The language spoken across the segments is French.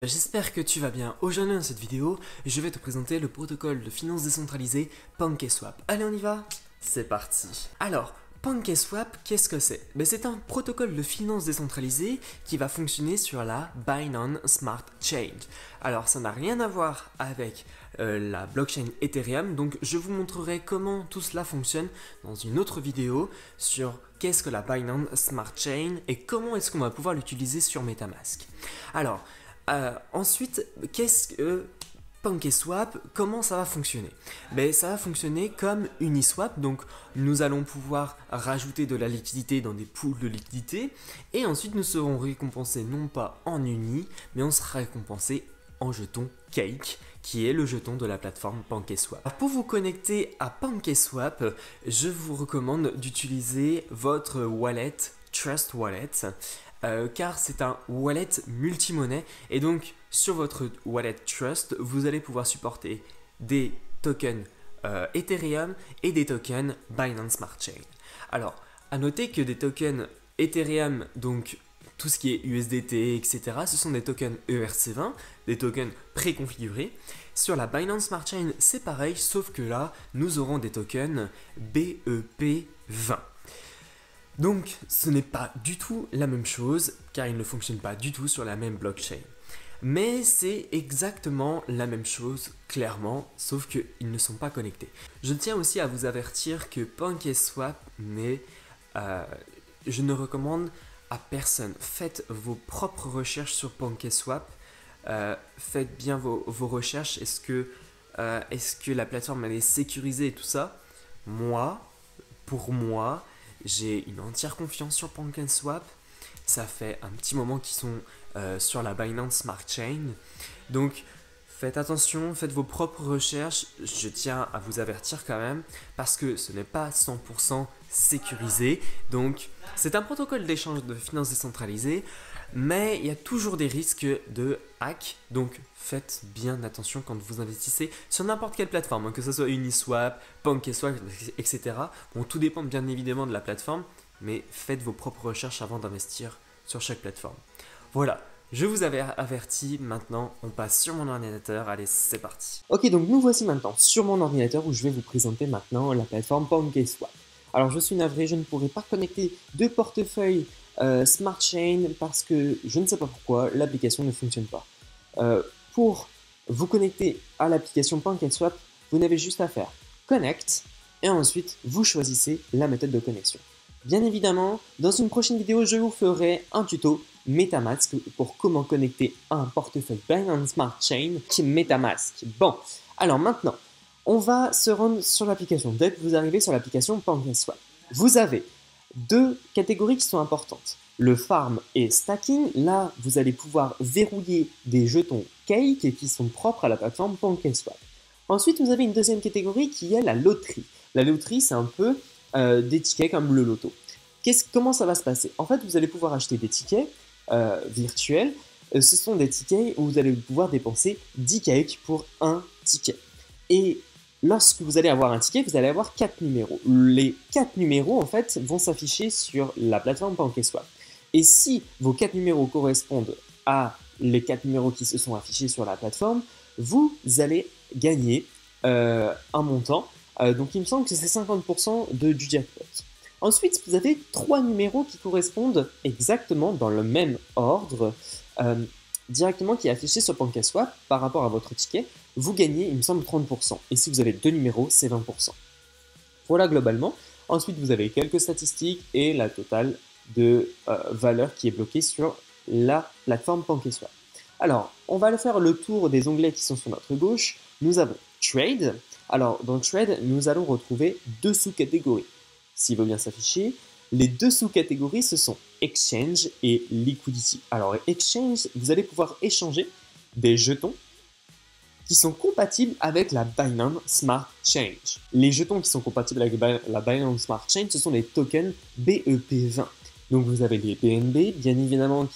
J'espère que tu vas bien. Aujourd'hui dans cette vidéo, je vais te présenter le protocole de finance décentralisée PancakeSwap. Allez, on y va? C'est parti. Alors, PancakeSwap, qu'est-ce que c'est? C'est un protocole de finance décentralisée qui va fonctionner sur la Binance Smart Chain. Alors, ça n'a rien à voir avec la blockchain Ethereum, donc je vous montrerai comment tout cela fonctionne dans une autre vidéo sur qu'est-ce que la Binance Smart Chain et comment est-ce qu'on va pouvoir l'utiliser sur MetaMask. Alors, ensuite, qu'est-ce que PancakeSwap, comment ça va fonctionner? Ça va fonctionner comme Uniswap, donc nous allons pouvoir rajouter de la liquidité dans des pools de liquidité et ensuite nous serons récompensés non pas en Uni, mais on sera récompensé en jeton Cake, qui est le jeton de la plateforme PancakeSwap. Alors pour vous connecter à PancakeSwap, je vous recommande d'utiliser votre wallet Trust Wallet. Car c'est un wallet multimonnaie et donc sur votre wallet Trust, vous allez pouvoir supporter des tokens Ethereum et des tokens Binance Smart Chain. Alors, à noter que des tokens Ethereum, donc tout ce qui est USDT, etc., ce sont des tokens ERC20, des tokens préconfigurés. Sur la Binance Smart Chain, c'est pareil, sauf que là, nous aurons des tokens BEP20. Donc, ce n'est pas du tout la même chose, car ils ne fonctionnent pas du tout sur la même blockchain. Mais c'est exactement la même chose, clairement, sauf qu'ils ne sont pas connectés. Je tiens aussi à vous avertir que PancakeSwap je ne recommande à personne. Faites vos propres recherches sur PancakeSwap. Faites bien vos recherches. Est-ce que la plateforme elle est sécurisée et tout ça? Pour moi, j'ai une entière confiance sur PancakeSwap. Ça fait un petit moment qu'ils sont sur la Binance Smart Chain. Donc, faites attention, faites vos propres recherches. Je tiens à vous avertir quand même parce que ce n'est pas 100% sécurisé. Donc, c'est un protocole d'échange de finances décentralisées, mais il y a toujours des risques de hack. Donc, faites bien attention quand vous investissez sur n'importe quelle plateforme, que ce soit Uniswap, PancakeSwap, etc. Bon, tout dépend bien évidemment de la plateforme, mais faites vos propres recherches avant d'investir sur chaque plateforme. Voilà, je vous avais averti, maintenant on passe sur mon ordinateur, allez c'est parti. Ok, donc nous voici maintenant sur mon ordinateur où je vais vous présenter maintenant la plateforme PancakeSwap. Alors je suis navré, je ne pourrai pas connecter de portefeuille Smart Chain parce que je ne sais pas pourquoi l'application ne fonctionne pas. Pour vous connecter à l'application PancakeSwap, vous n'avez juste à faire Connect et ensuite vous choisissez la méthode de connexion. Bien évidemment, dans une prochaine vidéo, je vous ferai un tuto MetaMask pour comment connecter un portefeuille Binance Smart Chain qui est MetaMask. Bon, alors maintenant, on va se rendre sur l'application. Dès que vous arrivez sur l'application PancakeSwap, vous avez deux catégories qui sont importantes. Le farm et stacking, là, vous allez pouvoir verrouiller des jetons Cake qui sont propres à la plateforme PancakeSwap. Ensuite, vous avez une deuxième catégorie qui est la loterie. La loterie, c'est un peu des tickets comme le loto. Comment ça va se passer? En fait, vous allez pouvoir acheter des tickets virtuels. Ce sont des tickets où vous allez pouvoir dépenser 10 cakes pour un ticket. Et lorsque vous allez avoir un ticket, vous allez avoir 4 numéros. Les 4 numéros, en fait, vont s'afficher sur la plateforme PancakeSwap. Et si vos 4 numéros correspondent à les 4 numéros qui se sont affichés sur la plateforme, vous allez gagner un montant. Donc, il me semble que c'est 50% du jackpot. Ensuite, vous avez 3 numéros qui correspondent exactement dans le même ordre, directement qui est affiché sur PancakeSwap par rapport à votre ticket. Vous gagnez, il me semble, 30%. Et si vous avez 2 numéros, c'est 20%. Voilà globalement. Ensuite, vous avez quelques statistiques et la totale de valeur qui est bloquée sur la plateforme PancakeSwap. Alors, on va faire le tour des onglets qui sont sur notre gauche. Nous avons Trade. Alors, dans Trade, nous allons retrouver deux sous-catégories. S'il veut bien s'afficher, les deux sous-catégories, ce sont Exchange et Liquidity. Alors, Exchange, vous allez pouvoir échanger des jetons qui sont compatibles avec la Binance Smart Chain. Les jetons qui sont compatibles avec la Binance Smart Chain, ce sont les tokens BEP20. Donc, vous avez les BNB, bien évidemment,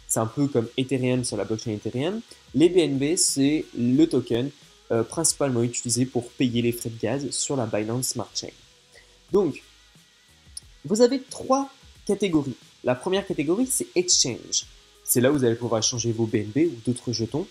c'est un peu comme Ethereum sur la blockchain Ethereum. Les BNB, c'est le token principalement utilisé pour payer les frais de gaz sur la Binance Smart Chain. Donc, vous avez trois catégories. La première catégorie, c'est Exchange. C'est là où vous allez pouvoir changer vos BNB ou d'autres jetons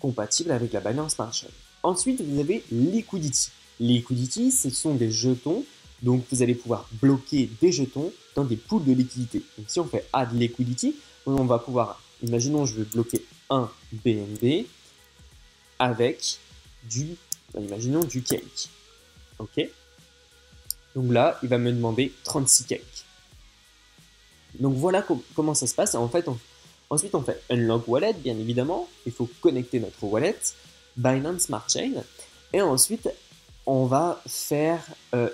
compatibles avec la Binance Smart Chain. Ensuite, vous avez Liquidity. Liquidity, ce sont des jetons, donc vous allez pouvoir bloquer des jetons dans des pools de liquidité. Donc si on fait Add Liquidity, on va pouvoir, imaginons je veux bloquer un BNB avec imaginons du cake. Ok. Donc là, il va me demander 36 cakes. Donc voilà comment ça se passe. Et en fait, ensuite, on fait Unlock Wallet, bien évidemment. Il faut connecter notre wallet, Binance Smart Chain. Et ensuite, on va faire,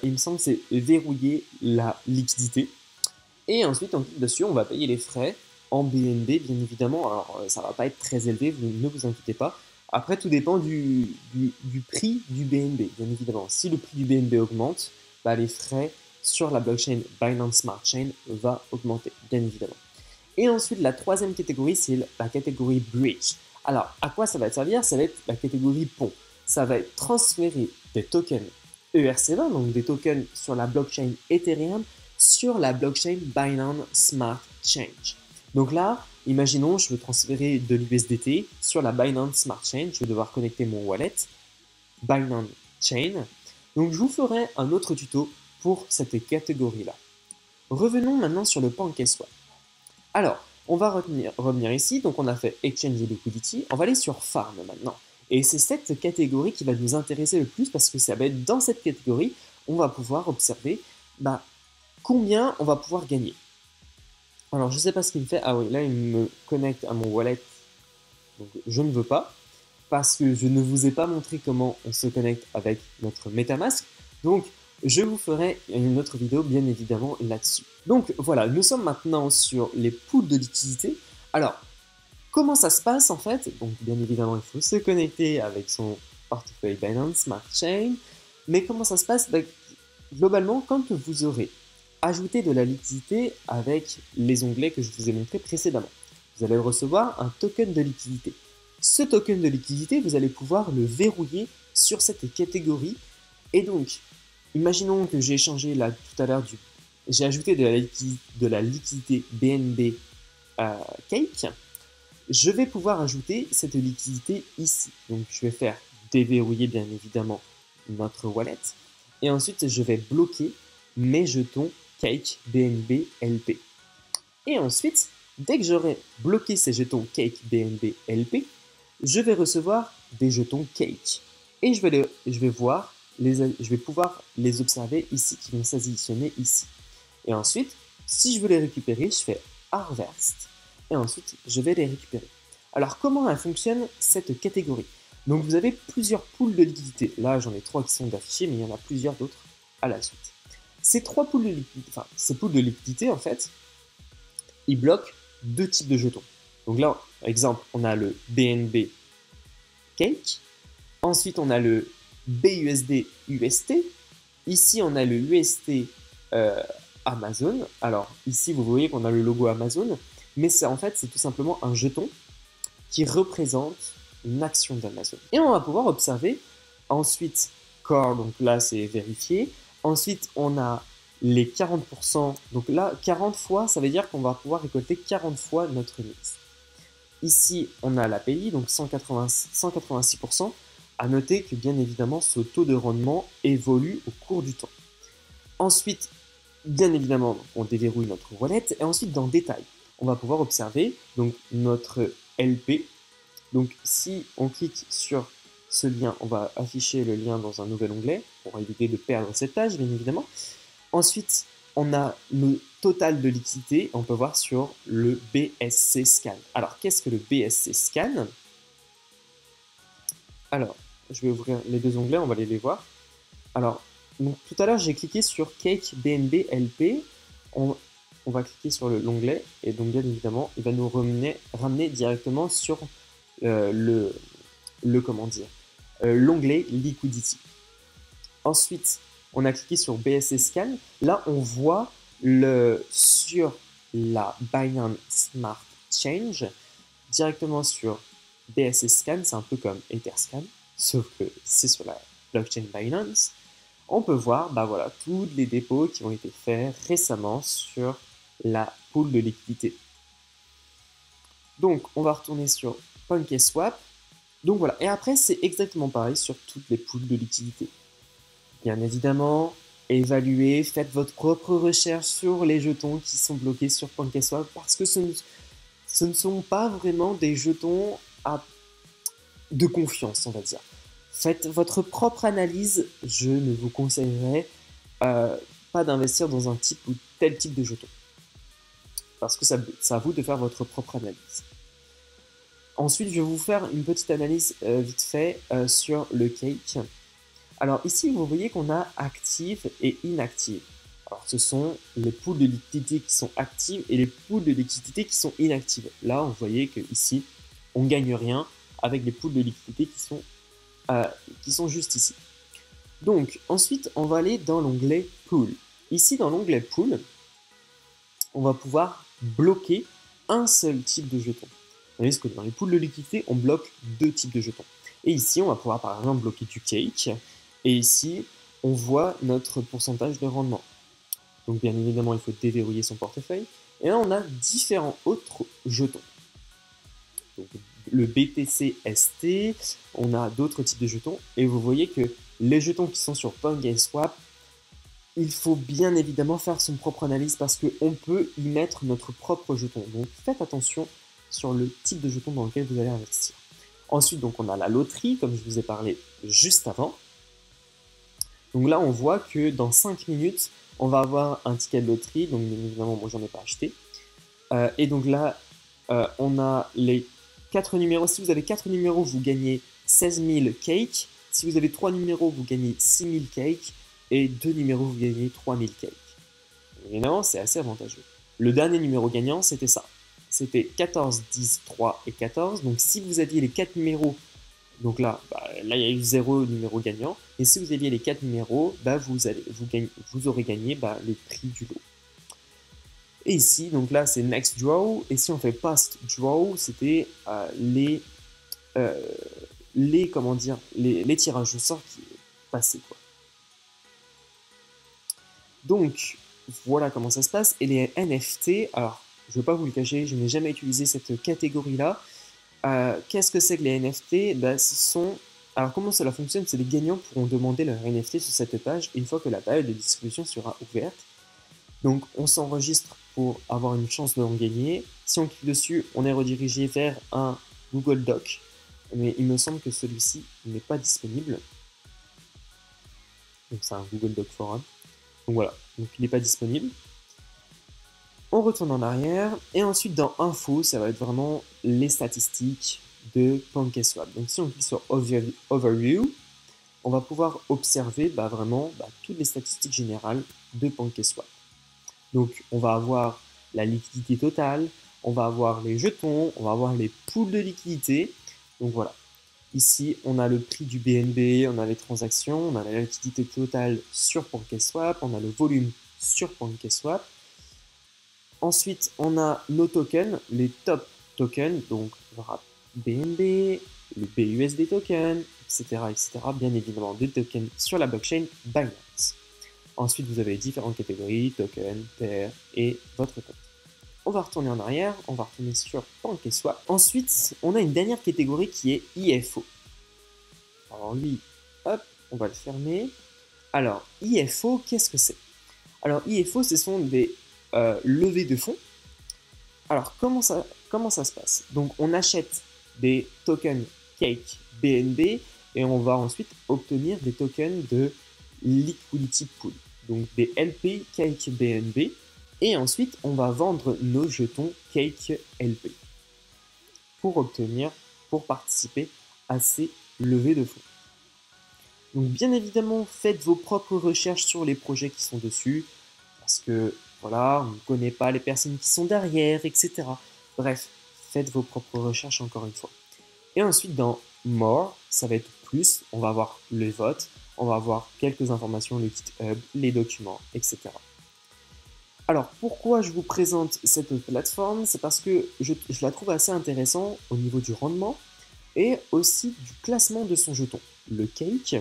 il me semble, c'est verrouiller la liquidité. Et ensuite, on clique dessus, on va payer les frais en BNB, bien évidemment. Alors, ça ne va pas être très élevé, ne vous inquiétez pas. Après, tout dépend du prix du BNB, bien évidemment. Si le prix du BNB augmente, bah, les frais sur la blockchain Binance Smart Chain va augmenter, bien évidemment. Et ensuite, la troisième catégorie, c'est la catégorie Bridge. Alors, à quoi ça va servir? Ça va être la catégorie pont. Ça va être transférer des tokens ERC20, donc des tokens sur la blockchain Ethereum, sur la blockchain Binance Smart Chain. Donc là, imaginons, je veux transférer de l'USDT sur la Binance Smart Chain. Je vais devoir connecter mon wallet Binance Chain. Donc je vous ferai un autre tuto pour cette catégorie-là. Revenons maintenant sur le PancakeSwap. Alors, on va revenir ici. Donc on a fait Exchange et Liquidity. On va aller sur Farm maintenant. Et c'est cette catégorie qui va nous intéresser le plus parce que ça va être dans cette catégorie, on va pouvoir observer combien on va pouvoir gagner. Alors, je ne sais pas ce qu'il me fait. Ah oui, là, il me connecte à mon wallet. Donc, je ne veux pas parce que je ne vous ai pas montré comment on se connecte avec notre MetaMask. Donc, je vous ferai une autre vidéo, bien évidemment, là-dessus. Donc, voilà, nous sommes maintenant sur les pools de liquidité. Alors, comment ça se passe, en fait? Donc, bien évidemment, il faut se connecter avec son portefeuille Binance Smart Chain. Mais comment ça se passe? Globalement, quand vous aurez ajouté de la liquidité avec les onglets que je vous ai montrés précédemment, vous allez recevoir un token de liquidité. Ce token de liquidité, vous allez pouvoir le verrouiller sur cette catégorie. Et donc, imaginons que j'ai changé là tout à l'heure j'ai ajouté de la liquidité BNB Cake. Je vais pouvoir ajouter cette liquidité ici. Donc, je vais faire déverrouiller bien évidemment notre wallet. Et ensuite, je vais bloquer mes jetons Cake BNB LP. Et ensuite, dès que j'aurai bloqué ces jetons Cake BNB LP, je vais recevoir des jetons Cake. Et je vais pouvoir les observer ici, qui vont s'additionner ici. Et ensuite, si je veux les récupérer, je fais Harvest. Et ensuite, je vais les récupérer. Alors, comment elle fonctionne cette catégorie? Donc, vous avez plusieurs pools de liquidité. Là, j'en ai 3 qui sont affichés, mais il y en a plusieurs d'autres à la suite. Ces pools de liquidité, en fait, ils bloquent deux types de jetons. Donc là, par exemple, on a le BNB Cake. Ensuite, on a le BUSD UST. Ici, on a le UST Amazon. Alors, ici, vous voyez qu'on a le logo Amazon. Mais en fait, c'est tout simplement un jeton qui représente une action d'Amazon. Et on va pouvoir observer ensuite Core, donc là, c'est vérifié. Ensuite, on a les 40%. Donc là, 40 fois, ça veut dire qu'on va pouvoir récolter 40 fois notre mise. Ici, on a l'API, donc 186%. À noter que, bien évidemment, ce taux de rendement évolue au cours du temps. Ensuite, bien évidemment, on déverrouille notre wallet. Et ensuite, dans Détail, on va pouvoir observer donc, notre LP. Donc, si on clique sur ce lien, on va afficher le lien dans un nouvel onglet pour éviter de perdre cette page, bien évidemment. Ensuite, on a le total de liquidité. On peut voir sur le BSC Scan. Alors, qu'est-ce que le BSC Scan? Alors, je vais ouvrir les deux onglets, on va les voir. Alors, donc, tout à l'heure, j'ai cliqué sur Cake BNB LP. On va cliquer sur l'onglet et donc, bien évidemment, il va nous ramener directement sur l'onglet Liquidity. Ensuite, on a cliqué sur BSC Scan. Là, on voit sur la Binance Smart Chain, directement sur BSC Scan, c'est un peu comme Etherscan, sauf que c'est sur la blockchain Binance. On peut voir voilà, tous les dépôts qui ont été faits récemment sur la pool de liquidité. Donc, on va retourner sur PancakeSwap. Donc voilà, et après, c'est exactement pareil sur toutes les poules de liquidité. Bien évidemment, évaluez, faites votre propre recherche sur les jetons qui sont bloqués sur PancakeSwap parce que ce ne sont pas vraiment des jetons de confiance, on va dire. Faites votre propre analyse, je ne vous conseillerais pas d'investir dans un type ou tel type de jeton. Parce que c'est à vous de faire votre propre analyse. Ensuite, je vais vous faire une petite analyse vite fait sur le cake. Alors ici, vous voyez qu'on a active et inactive. Alors ce sont les poules de liquidité qui sont actives et les poules de liquidité qui sont inactives. Là, vous voyez que ici, on ne gagne rien avec les poules de liquidité qui sont juste ici. Donc ensuite, on va aller dans l'onglet Pool. Ici, dans l'onglet Pool, on va pouvoir bloquer un seul type de jeton. Vous voyez que dans les poules de liquidité, on bloque deux types de jetons. Et ici, on va pouvoir par exemple bloquer du cake. Et ici, on voit notre pourcentage de rendement. Donc bien évidemment, il faut déverrouiller son portefeuille. Et là, on a différents autres jetons. Donc, le BTC ST, on a d'autres types de jetons. Et vous voyez que les jetons qui sont sur PancakeSwap, il faut bien évidemment faire son propre analyse parce qu'on peut y mettre notre propre jeton. Donc faites attention sur le type de jeton dans lequel vous allez investir. Ensuite, donc, on a la loterie, comme je vous ai parlé juste avant. Donc là, on voit que dans 5 minutes, on va avoir un ticket de loterie. Donc bien évidemment, moi, j'en ai pas acheté. Et donc là, on a les 4 numéros. Si vous avez 4 numéros, vous gagnez 16 000 cakes. Si vous avez 3 numéros, vous gagnez 6 000 cakes. Et 2 numéros, vous gagnez 3 000 cakes. Évidemment, c'est assez avantageux. Le dernier numéro gagnant, c'était ça. C'était 14, 10, 3 et 14. Donc si vous aviez les 4 numéros, donc là, il y a eu 0 numéro gagnant. Et si vous aviez les 4 numéros, vous aurez gagné le prix du lot. Et ici, donc là, c'est Next Draw. Et si on fait Past Draw, c'était les tirages au sort qui passaient, quoi. Donc, voilà comment ça se passe. Et les NFT, alors, je ne vais pas vous le cacher, je n'ai jamais utilisé cette catégorie-là. Qu'est-ce que c'est que les NFT? Alors, comment cela fonctionne? C'est les gagnants pourront demander leur NFT sur cette page une fois que la période de distribution sera ouverte. Donc, on s'enregistre pour avoir une chance de en gagner. Si on clique dessus, on est redirigé vers un Google Doc. Mais il me semble que celui-ci n'est pas disponible. Donc, c'est un Google Doc Forum. Donc voilà, donc il n'est pas disponible. On retourne en arrière. Et ensuite, dans Info, ça va être vraiment les statistiques de PancakeSwap. Donc, si on clique sur Overview, on va pouvoir observer vraiment toutes les statistiques générales de PancakeSwap. Donc, on va avoir la liquidité totale, on va avoir les jetons, on va avoir les poules de liquidité. Donc voilà. Ici, on a le prix du BNB, on a les transactions, on a la liquidité totale sur PancakeSwap, on a le volume sur PancakeSwap. Ensuite, on a nos tokens, les top tokens, donc BNB, le BUSD token, etc., etc. Bien évidemment, des tokens sur la blockchain Binance. Ensuite, vous avez différentes catégories, tokens, pair et votre compte. On va retourner en arrière, on va retourner sur PancakeSwap. Ensuite, on a une dernière catégorie qui est IFO. Alors lui, hop, on va le fermer. Alors, IFO, qu'est-ce que c'est? Alors, IFO, ce sont des levées de fonds. Alors, comment ça se passe? Donc, on achète des tokens Cake BNB et on va ensuite obtenir des tokens de Liquidity Pool. Donc, des LP Cake BNB. Et ensuite, on va vendre nos jetons Cake LP pour participer à ces levées de fonds. Donc bien évidemment, faites vos propres recherches sur les projets qui sont dessus, parce que voilà, on ne connaît pas les personnes qui sont derrière, etc. Bref, faites vos propres recherches encore une fois. Et ensuite dans More, ça va être plus, on va avoir les votes, on va avoir quelques informations, le GitHub, les documents, etc. Alors pourquoi je vous présente cette plateforme? C'est parce que je la trouve assez intéressante au niveau du rendement et aussi du classement de son jeton. Le Cake,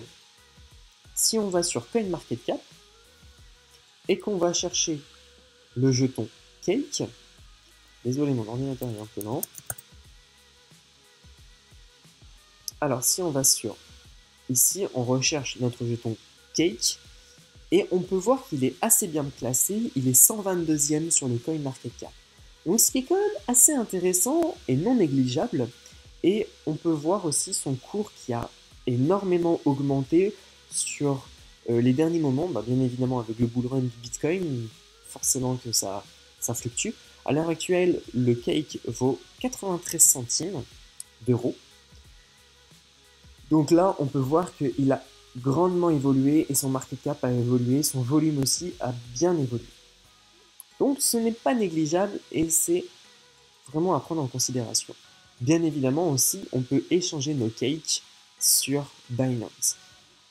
si on va sur CoinMarketCap et qu'on va chercher le jeton Cake, désolé mon ordinateur est un peu lent, Alors, si on va sur ici, on recherche notre jeton Cake et on peut voir qu'il est assez bien classé. Il est 122e sur le CoinMarketCap. Donc, ce qui est quand même assez intéressant et non négligeable. Et on peut voir aussi son cours qui a énormément augmenté sur les derniers moments. Bah, bien évidemment, avec le bull run du Bitcoin, forcément que ça fluctue. À l'heure actuelle, le Cake vaut 93 centimes d'euros. Donc là, on peut voir qu'il a grandement évolué et son market cap a évolué, son volume aussi a bien évolué. Donc ce n'est pas négligeable et c'est vraiment à prendre en considération. Bien évidemment aussi, on peut échanger nos cakes sur Binance.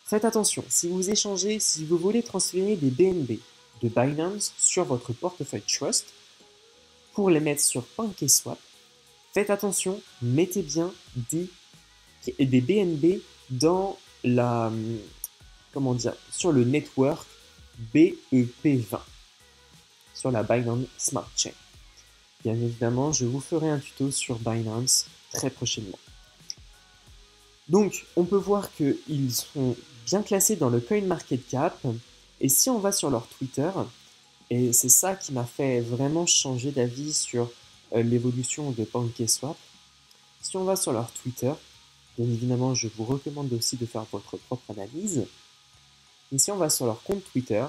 Faites attention, si vous échangez, si vous voulez transférer des BNB de Binance sur votre portefeuille Trust pour les mettre sur PancakeSwap, faites attention, mettez bien des BNB dans la, comment dire, sur le network BEP20, sur la Binance Smart Chain. Bien évidemment, je vous ferai un tuto sur Binance très prochainement. Donc, on peut voir qu'ils sont bien classés dans le CoinMarketCap. Et si on va sur leur Twitter, et c'est ça qui m'a fait vraiment changer d'avis sur l'évolution de PancakeSwap. Si on va sur leur Twitter, bien évidemment, je vous recommande aussi de faire votre propre analyse. Et si on va sur leur compte Twitter,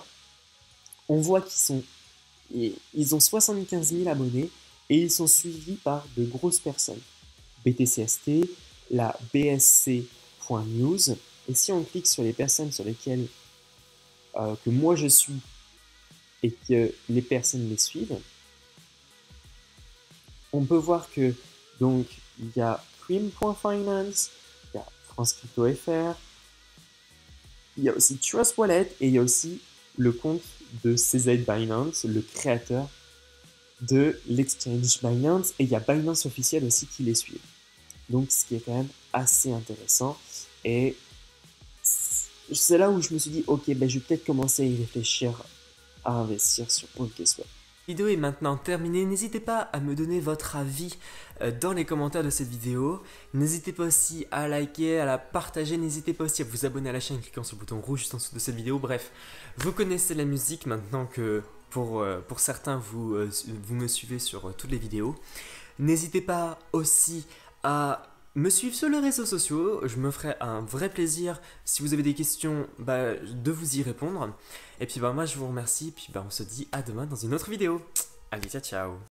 on voit ils ont 75 000 abonnés et ils sont suivis par de grosses personnes. BTCST, la BSC.news. Et si on clique sur les personnes sur lesquelles que moi je suis et que les personnes les suivent, on peut voir que donc il y a Cream.finance, il y a France Crypto FR, il y a aussi Trust Wallet et il y a aussi le compte de CZ Binance, le créateur de l'exchange Binance, et il y a Binance officiel aussi qui les suit. Donc ce qui est quand même assez intéressant et c'est là où je me suis dit ok, ben, je vais peut-être commencer à y réfléchir à investir sur PancakeSwap. La vidéo est maintenant terminée, n'hésitez pas à me donner votre avis dans les commentaires de cette vidéo. N'hésitez pas aussi à liker, à la partager, n'hésitez pas aussi à vous abonner à la chaîne en cliquant sur le bouton rouge juste en dessous de cette vidéo. Bref, vous connaissez la musique maintenant que pour certains vous me suivez sur toutes les vidéos. N'hésitez pas aussi à me suivre sur les réseaux sociaux, je me ferai un vrai plaisir si vous avez des questions de vous y répondre. Et puis moi je vous remercie, et puis on se dit à demain dans une autre vidéo. Allez, ciao ciao.